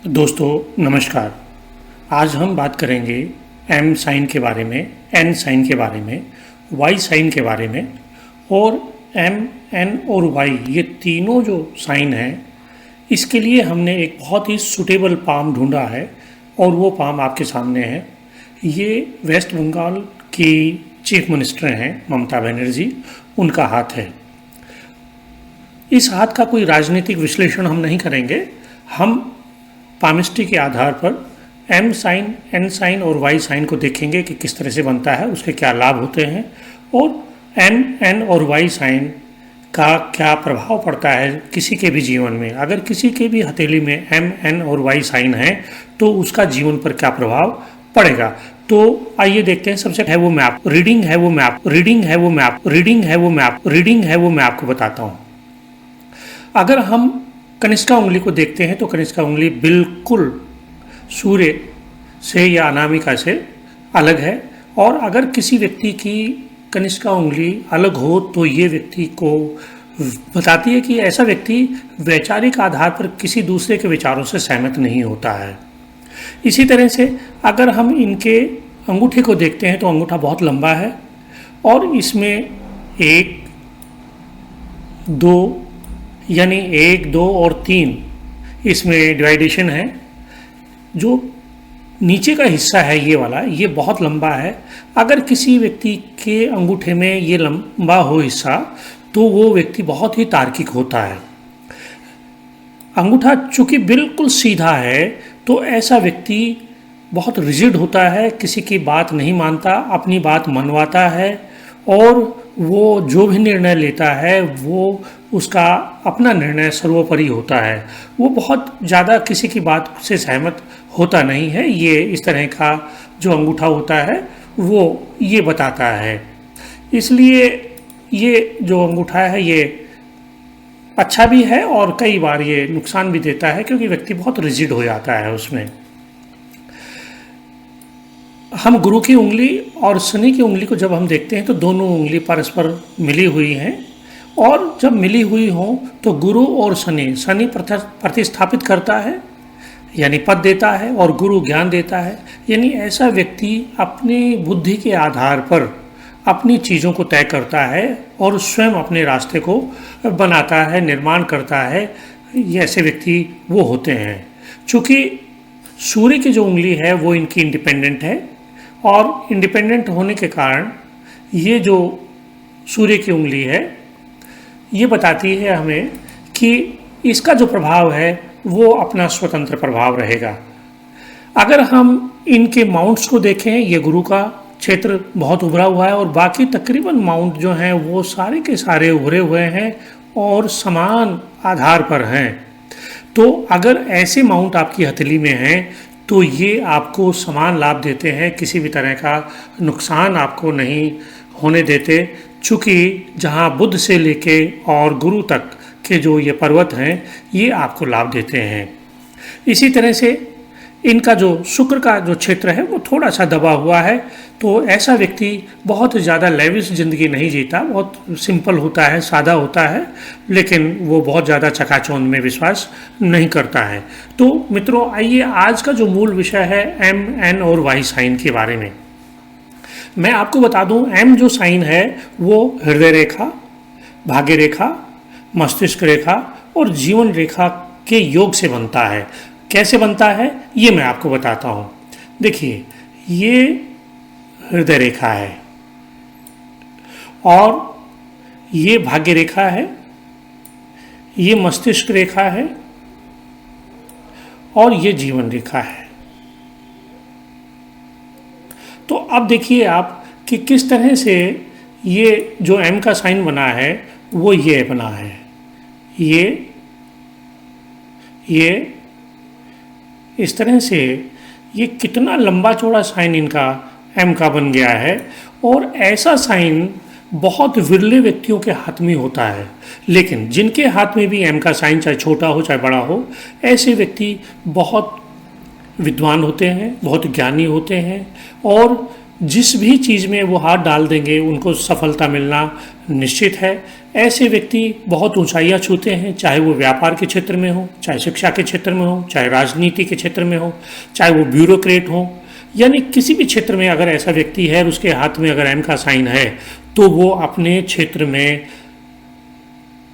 दोस्तों नमस्कार। आज हम बात करेंगे एम साइन के बारे में, एन साइन के बारे में, वाई साइन के बारे में। और एम, एन और वाई ये तीनों जो साइन हैं, इसके लिए हमने एक बहुत ही सूटेबल पाम ढूंढा है और वो पाम आपके सामने है। ये वेस्ट बंगाल की चीफ मिनिस्टर हैं ममता बनर्जी, उनका हाथ है। इस हाथ का कोई राजनीतिक विश्लेषण हम नहीं करेंगे। हम पामिस्ट्री के आधार पर एम साइन, एन साइन और वाई साइन को देखेंगे कि किस तरह से बनता है, उसके क्या लाभ होते हैं और एम, एन और वाई साइन का क्या प्रभाव पड़ता है किसी के भी जीवन में। अगर किसी के भी हथेली में एम, एन और वाई साइन है तो उसका जीवन पर क्या प्रभाव पड़ेगा। तो आइए देखते हैं। सबसे है वो मैप, रीडिंग है वो मैप, रीडिंग है वो मैप, रीडिंग है वो मैप, रीडिंग है वो मैं आपको बताता हूँ। अगर हम कनिष्का उंगली को देखते हैं तो कनिष्का उंगली बिल्कुल सूर्य से या अनामिका से अलग है। और अगर किसी व्यक्ति की कनिष्का उंगली अलग हो तो ये व्यक्ति को बताती है कि ऐसा व्यक्ति वैचारिक आधार पर किसी दूसरे के विचारों से सहमत नहीं होता है। इसी तरह से अगर हम इनके अंगूठे को देखते हैं तो अंगूठा बहुत लंबा है और इसमें 1, 2 यानी 1, 2 और 3 इसमें डिवाइडेशन है। जो नीचे का हिस्सा है ये वाला, ये बहुत लंबा है। अगर किसी व्यक्ति के अंगूठे में ये लंबा हो हिस्सा तो वो व्यक्ति बहुत ही तार्किक होता है। अंगूठा चूँकि बिल्कुल सीधा है तो ऐसा व्यक्ति बहुत रिजिड होता है, किसी की बात नहीं मानता, अपनी बात मनवाता है और वो जो भी निर्णय लेता है वो उसका अपना निर्णय सर्वोपरि होता है। वो बहुत ज़्यादा किसी की बात से सहमत होता नहीं है। ये इस तरह का जो अंगूठा होता है वो ये बताता है। इसलिए ये जो अंगूठा है ये अच्छा भी है और कई बार ये नुकसान भी देता है क्योंकि व्यक्ति बहुत रिजिड हो जाता है उसमें। हम गुरु की उंगली और शनि की उंगली को जब हम देखते हैं तो दोनों उंगली परस्पर मिली हुई हैं और जब मिली हुई हों तो गुरु और शनि प्रतिस्थापित करता है यानी पद देता है और गुरु ज्ञान देता है। यानी ऐसा व्यक्ति अपनी बुद्धि के आधार पर अपनी चीज़ों को तय करता है और स्वयं अपने रास्ते को बनाता है, निर्माण करता है। ये ऐसे व्यक्ति वो होते हैं। चूँकि सूर्य की जो उंगली है वो इनकी इंडिपेंडेंट है और इंडिपेंडेंट होने के कारण ये जो सूर्य की उंगली है ये बताती है हमें कि इसका जो प्रभाव है वो अपना स्वतंत्र प्रभाव रहेगा। अगर हम इनके माउंट्स को देखें, ये गुरु का क्षेत्र बहुत उभरा हुआ है और बाकी तकरीबन माउंट जो हैं वो सारे के सारे उभरे हुए हैं और समान आधार पर हैं। तो अगर ऐसे माउंट आपकी हथेली में हैं तो ये आपको समान लाभ देते हैं, किसी भी तरह का नुकसान आपको नहीं होने देते। चूँकि जहाँ बुध से लेके और गुरु तक के जो ये पर्वत हैं ये आपको लाभ देते हैं। इसी तरह से इनका जो शुक्र का जो क्षेत्र है वो थोड़ा सा दबा हुआ है। तो ऐसा व्यक्ति बहुत ज़्यादा लेविश ज़िंदगी नहीं जीता, बहुत सिंपल होता है, सादा होता है, लेकिन वो बहुत ज़्यादा चकाचौंध में विश्वास नहीं करता है। तो मित्रों आइए आज का जो मूल विषय है एम, एन और वाई साइन के बारे में मैं आपको बता दूं। एम जो साइन है वो हृदय रेखा, भाग्य रेखा, मस्तिष्क रेखा और जीवन रेखा के योग से बनता है। कैसे बनता है ये मैं आपको बताता हूँ। देखिए ये हृदय रेखा है और ये भाग्य रेखा है, ये मस्तिष्क रेखा है और ये जीवन रेखा है। तो अब देखिए आप कि किस तरह से ये जो एम का साइन बना है वो ये बना है। ये इस तरह से ये कितना लंबा चौड़ा साइन इनका एम का बन गया है। और ऐसा साइन बहुत विरले व्यक्तियों के हाथ में होता है। लेकिन जिनके हाथ में भी एम का साइन चाहे छोटा हो चाहे बड़ा हो, ऐसे व्यक्ति बहुत विद्वान होते हैं, बहुत ज्ञानी होते हैं और जिस भी चीज़ में वो हाथ डाल देंगे उनको सफलता मिलना निश्चित है। ऐसे व्यक्ति बहुत ऊंचाइयां छूते हैं, चाहे वो व्यापार के क्षेत्र में हो, चाहे शिक्षा के क्षेत्र में हो, चाहे राजनीति के क्षेत्र में हो, चाहे वो ब्यूरोक्रेट हो, यानी किसी भी क्षेत्र में अगर ऐसा व्यक्ति है और उसके हाथ में अगर एम का साइन है तो वो अपने क्षेत्र में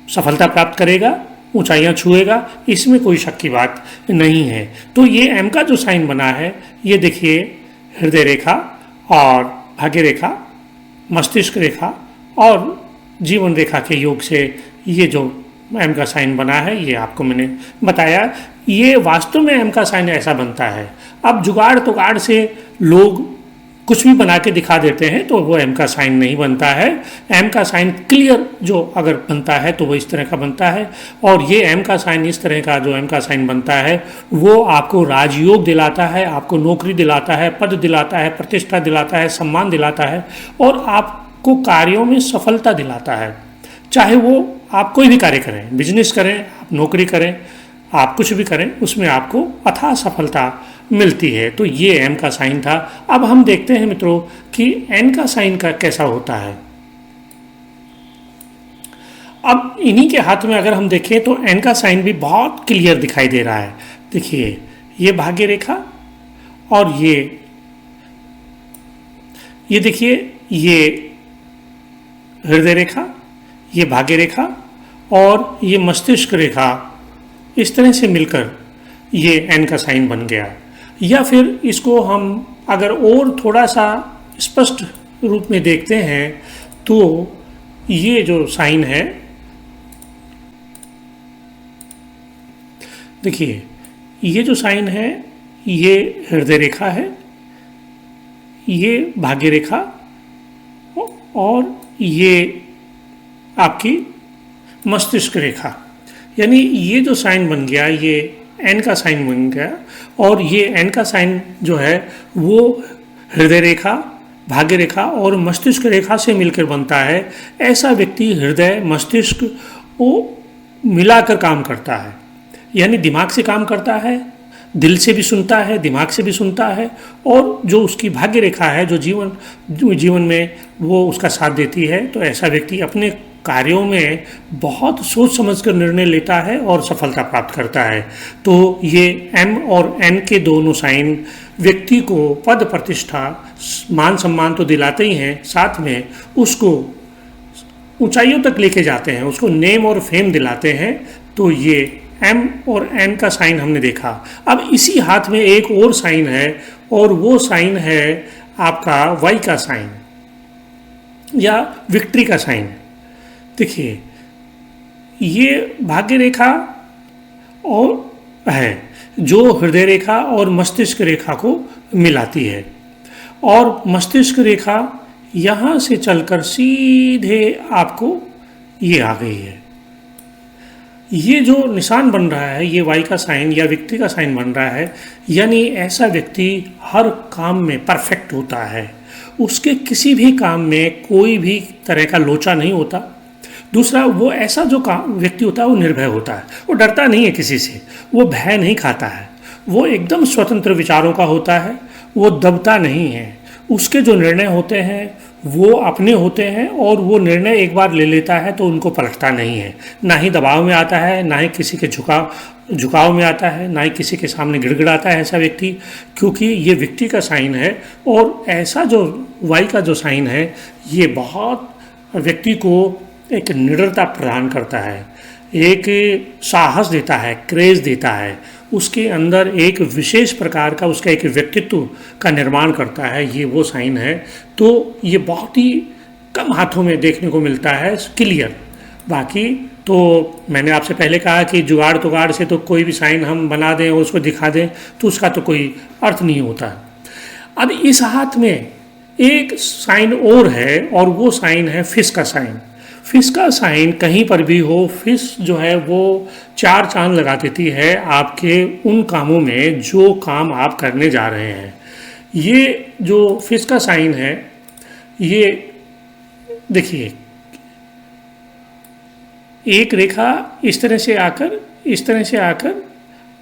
सफलता प्राप्त करेगा, ऊंचाइयां छुएगा, इसमें कोई शक की बात नहीं है। तो ये एम का जो साइन बना है, ये देखिए हृदय रेखा और भाग्य रेखा, मस्तिष्क रेखा और जीवन रेखा के योग से ये जो एम का साइन बना है, ये आपको मैंने बताया। ये वास्तव में एम का साइन ऐसा बनता है। अब जुगाड़ तुगाड़ से लोग कुछ भी बना के दिखा देते हैं तो वो एम का साइन नहीं बनता है। एम का साइन क्लियर जो अगर बनता है तो वो इस तरह का बनता है। और ये एम का साइन, इस तरह का जो एम का साइन बनता है, वो आपको राजयोग दिलाता है, आपको नौकरी दिलाता है, पद दिलाता है, प्रतिष्ठा दिलाता है, सम्मान दिलाता है और आपको कार्यों में सफलता दिलाता है। चाहे वो आप कोई भी कार्य करें, बिजनेस करें, आप नौकरी करें, आप कुछ भी करें, उसमें आपको अथाह सफलता मिलती है। तो ये एम का साइन था। अब हम देखते हैं मित्रों कि एन का साइन का कैसा होता है। अब इन्हीं के हाथ में अगर हम देखें तो एन का साइन भी बहुत क्लियर दिखाई दे रहा है। देखिए ये भाग्य रेखा और ये देखिए ये हृदय रेखा, ये भाग्य रेखा और ये मस्तिष्क रेखा, इस तरह से मिलकर ये एन का साइन बन गया। या फिर इसको हम अगर और थोड़ा सा स्पष्ट रूप में देखते हैं तो ये जो साइन है, देखिए ये जो साइन है, ये हृदय रेखा है, ये भाग्य रेखा और ये आपकी मस्तिष्क रेखा, यानी ये जो साइन बन गया ये एन का साइन बन गया। और ये एन का साइन जो है वो हृदय रेखा, भाग्य रेखा और मस्तिष्क रेखा से मिलकर बनता है। ऐसा व्यक्ति हृदय मस्तिष्क को मिलाकर काम करता है, यानी दिमाग से काम करता है, दिल से भी सुनता है, दिमाग से भी सुनता है। और जो उसकी भाग्य रेखा है, जो जीवन में वो उसका साथ देती है, तो ऐसा व्यक्ति अपने कार्यों में बहुत सोच समझकर निर्णय लेता है और सफलता प्राप्त करता है। तो ये एम और एन के दोनों साइन व्यक्ति को पद प्रतिष्ठा मान सम्मान तो दिलाते ही हैं, साथ में उसको ऊंचाइयों तक लेके जाते हैं, उसको नेम और फेम दिलाते हैं। तो ये एम और एन का साइन हमने देखा। अब इसी हाथ में एक और साइन है और वो साइन है आपका वाई का साइन या विक्ट्री का साइन। देखिए ये भाग्य रेखा और है जो हृदय रेखा और मस्तिष्क रेखा को मिलाती है, और मस्तिष्क रेखा यहाँ से चलकर सीधे आपको ये आ गई है। ये जो निशान बन रहा है, ये वाई का साइन या विक्ट्री का साइन बन रहा है, यानी ऐसा व्यक्ति हर काम में परफेक्ट होता है, उसके किसी भी काम में कोई भी तरह का लोचा नहीं होता। दूसरा, वो ऐसा जो काम व्यक्ति होता है वो निर्भय होता है, वो डरता नहीं है किसी से, वो भय नहीं खाता है, वो एकदम स्वतंत्र विचारों का होता है, वो दबता नहीं है, उसके जो निर्णय होते हैं वो अपने होते हैं और वो निर्णय एक बार ले लेता है तो उनको पलटता नहीं है, ना ही दबाव में आता है, ना ही किसी के झुकाव में आता है, ना ही किसी के सामने गिड़गिड़ाता है ऐसा व्यक्ति, क्योंकि ये विक्ट्री का साइन है। और ऐसा जो वाई का जो साइन है ये बहुत व्यक्ति को एक निडरता प्रदान करता है, एक साहस देता है, क्रेज देता है, उसके अंदर एक विशेष प्रकार का उसका एक व्यक्तित्व का निर्माण करता है, ये वो साइन है। तो ये बहुत ही कम हाथों में देखने को मिलता है क्लियर। बाकी तो मैंने आपसे पहले कहा कि जुगाड़ तुगाड़ से तो कोई भी साइन हम बना दें और उसको दिखा दें तो उसका तो कोई अर्थ नहीं होता। अब इस हाथ में एक साइन और है और वो साइन है फिश का साइन। फिश का साइन कहीं पर भी हो, फिश जो है वो 4 चांद लगा देती है आपके उन कामों में जो काम आप करने जा रहे हैं। ये जो फिश का साइन है, ये देखिए एक रेखा इस तरह से आकर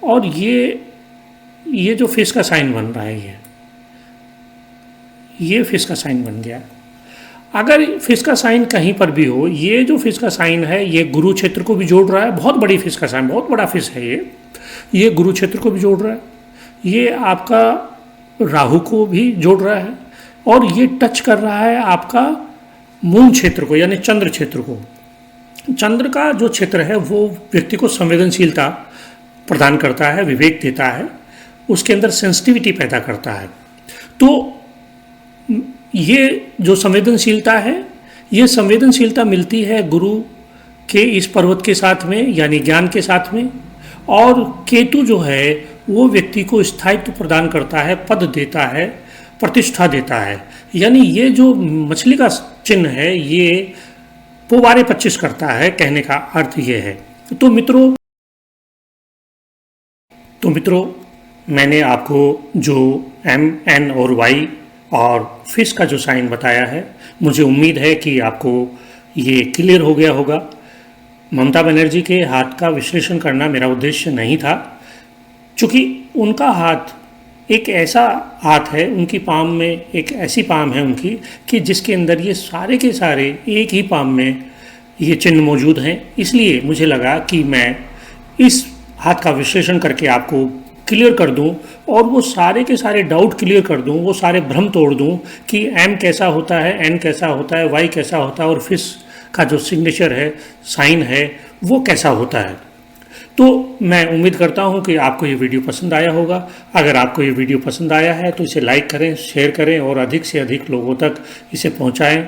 और ये जो फिश का साइन बन रहा है ये फिश का साइन बन गया। अगर फिश का साइन कहीं पर भी हो, ये जो फिश का साइन है ये गुरु क्षेत्र को भी जोड़ रहा है, बहुत बड़ी फिश का साइन, बहुत बड़ा फिश है ये गुरु क्षेत्र को भी जोड़ रहा है, ये आपका राहु को भी जोड़ रहा है, और ये टच कर रहा है आपका मून क्षेत्र को यानी चंद्र क्षेत्र को। चंद्र का जो क्षेत्र है वो व्यक्ति को संवेदनशीलता प्रदान करता है, विवेक देता है, उसके अंदर सेंसिटिविटी पैदा करता है। तो ये जो संवेदनशीलता है, ये संवेदनशीलता मिलती है गुरु के इस पर्वत के साथ में यानी ज्ञान के साथ में, और केतु जो है वो व्यक्ति को स्थायित्व प्रदान करता है, पद देता है, प्रतिष्ठा देता है। यानी ये जो मछली का चिन्ह है ये पोवारे 25 करता है, कहने का अर्थ ये है। तो मित्रों मैंने आपको जो एम, एन और वाई और फिश का जो साइन बताया है, मुझे उम्मीद है कि आपको ये क्लियर हो गया होगा। ममता बनर्जी के हाथ का विश्लेषण करना मेरा उद्देश्य नहीं था, चूँकि उनका हाथ एक ऐसा हाथ है, उनकी पाम में एक ऐसी पाम है उनकी कि जिसके अंदर ये सारे के सारे एक ही पाम में ये चिन्ह मौजूद हैं। इसलिए मुझे लगा कि मैं इस हाथ का विश्लेषण करके आपको क्लियर कर दूं और वो सारे के सारे डाउट क्लियर कर दूं, वो सारे भ्रम तोड़ दूं कि एम कैसा होता है, एन कैसा होता है, वाई कैसा होता है और फिश का जो सिग्नेचर है, साइन है, वो कैसा होता है। तो मैं उम्मीद करता हूं कि आपको ये वीडियो पसंद आया होगा। अगर आपको ये वीडियो पसंद आया है तो इसे लाइक करें, शेयर करें और अधिक से अधिक लोगों तक इसे पहुंचाएं।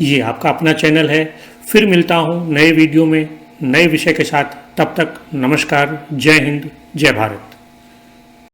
ये आपका अपना चैनल है। फिर मिलता हूं नए वीडियो में नए विषय के साथ। तब तक नमस्कार, जय हिंद, जय भारत।